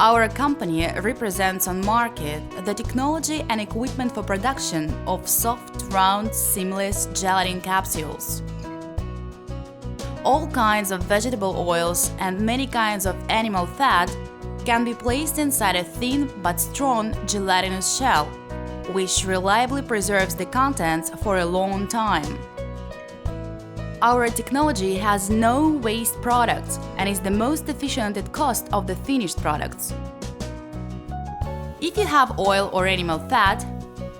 Our company represents on market the technology and equipment for production of soft, round, seamless gelatin capsules. All kinds of vegetable oils and many kinds of animal fat can be placed inside a thin but strong gelatinous shell, which reliably preserves the contents for a long time. Our technology has no waste products and is the most efficient at cost of the finished products. If you have oil or animal fat,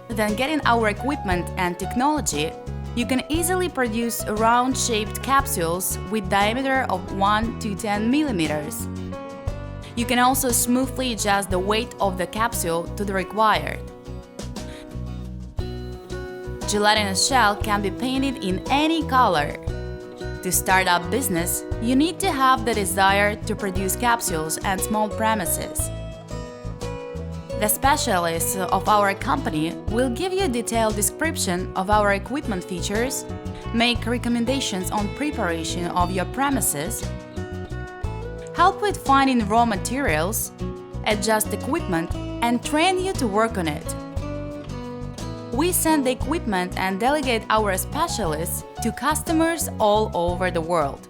then getting our equipment and technology, you can easily produce round-shaped capsules with diameter of 1 to 10 millimeters. You can also smoothly adjust the weight of the capsule to the required. Gelatinous shell can be painted in any color. To start up business, you need to have the desire to produce capsules and small premises. The specialists of our company will give you a detailed description of our equipment features, make recommendations on preparation of your premises, help with finding raw materials, adjust equipment, and train you to work on it. We send the equipment and delegate our specialists to customers all over the world.